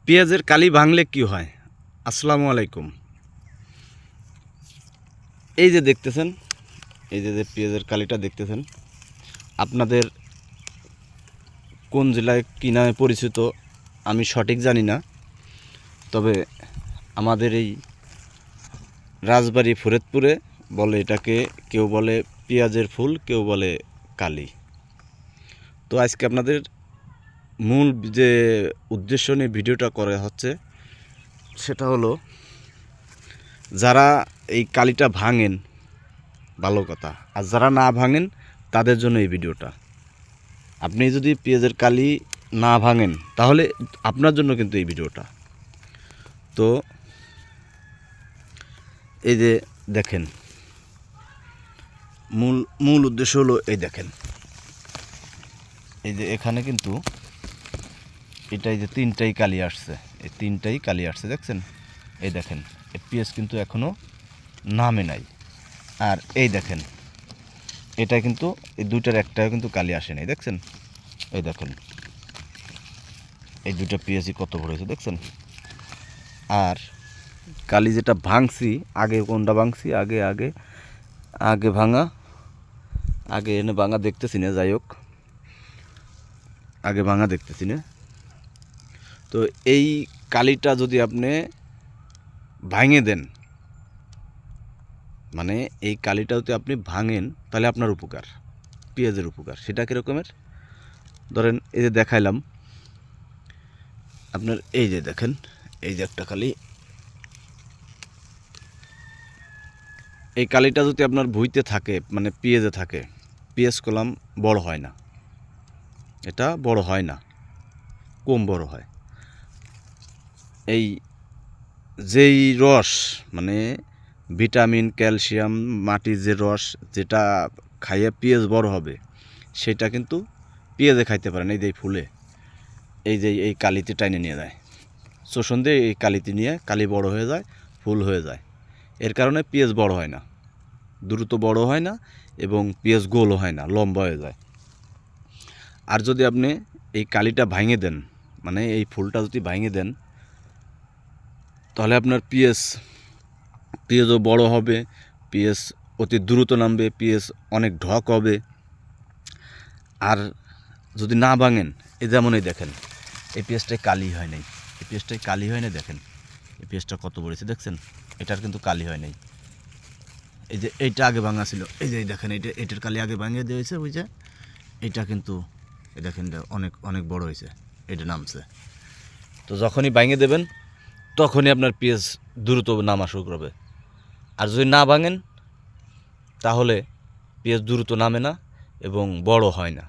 পেঁয়াজের কালি ভাঙলে কি হয়? আসসালামু আলাইকুম। এই যে দেখতেছেন, এই যে পেঁয়াজের কালিটা দেখতেছেন, আপনাদের কোন জেলায় কী নামে পরিচিত আমি সঠিক জানি না। তবে আমাদের এই রাজবাড়ী ফরিদপুরে বলে এটাকে, কেউ বলে পেঁয়াজের ফুল, কেউ বলে কালি। তো আজকে আপনাদের মূল যে উদ্দেশ্য নিয়ে ভিডিওটা করা হচ্ছে সেটা হলো, যারা এই কালিটা ভাঙেন ভালো কথা, আর যারা না ভাঙেন তাদের জন্য এই ভিডিওটা। আপনি যদি পেঁয়াজের কালি না ভাঙেন তাহলে আপনার জন্য কিন্তু এই ভিডিওটা। তো এই যে দেখেন, মূল উদ্দেশ্য হলো, এই দেখেন, এই যে এখানে কিন্তু এটাই যে তিনটাই কালি আসছে, এই তিনটাই কালি আসছে দেখছেন। এই দেখেন, এই পেঁয়াজ কিন্তু এখনও নামে নাই। আর এই দেখেন, এটা কিন্তু এই দুইটার একটাও কিন্তু কালি আসে নাই দেখছেন। এই দেখেন, এই দুইটা পেঁয়াজই কত বড় হয়েছে দেখছেন। আর কালি যেটা ভাঙছি, আগে কোনটা ভাঙছি, আগে আগে আগে ভাঙা, আগে এনে ভাঙা দেখতেছি না, যাই হোক আগে ভাঙা দেখতেছি না। তো এই কালিটা যদি আপনি ভাঙে দেন, মানে এই কালিটা যদি আপনি ভাঙেন তাহলে আপনার উপকার, পেঁয়াজের উপকার। সেটা কীরকমের? ধরেন এই যে দেখাইলাম আপনার, এই যে দেখেন, এই যে একটা কালি, এই কালিটা যদি আপনার ভুঁইতে থাকে, মানে পেঁয়াজে থাকে, পেঁয়াজ কলাম বড় হয় না, এটা বড় হয় না, কম বড় হয়। এই যেই রস, মানে ভিটামিন, ক্যালসিয়াম, মাটির যে রস, যেটা খাইয়ে পেঁয়াজ বড় হবে, সেটা কিন্তু পেঁয়াজে খাইতে পারেন। এই যে ফুলে, এই যে এই কালিতে টাইনে নিয়ে যায়, শোষণ দিয়ে এই কালিতে নিয়ে কালি বড় হয়ে যায়, ফুল হয়ে যায়। এর কারণে পেঁয়াজ বড় হয় না, দ্রুত বড় হয় না, এবং পেঁয়াজ গোলও হয় না, লম্বা হয়ে যায়। আর যদি আপনি এই কালিটা ভাঙে দেন, মানে এই ফুলটা যদি ভাঙে দেন, তাহলে আপনার পেঁয়াজও বড় হবে, পেঁয়াজ অতি দ্রুত নামবে, পেঁয়াজ অনেক ঢক হবে। আর যদি না ভাঙেন, এই যেমন এই দেখেন, এই পেঁয়াজটাই কালি হয় নাই, এই পেঁয়াজটাই কালি হয় না, দেখেন এই পেঁয়াজটা কত বড়েছে দেখছেন, এটার কিন্তু কালি হয় নাই। এই যে এইটা আগে ভাঙা ছিল, এই যে দেখেন, এটার কালি আগে ভাঙিয়ে দিয়েছে, ওই যে এইটা কিন্তু এই দেখেন, এটা অনেক অনেক বড় হয়েছে, এটা নামছে। তো যখনই ভাঙিয়ে দেবেন তখনই আপনার পেঁয়াজ দ্রুত নামা শুরু করবে। আর যদি না ভাঙেন তাহলে পেঁয়াজ দ্রুত নামে না এবং বড় হয় না।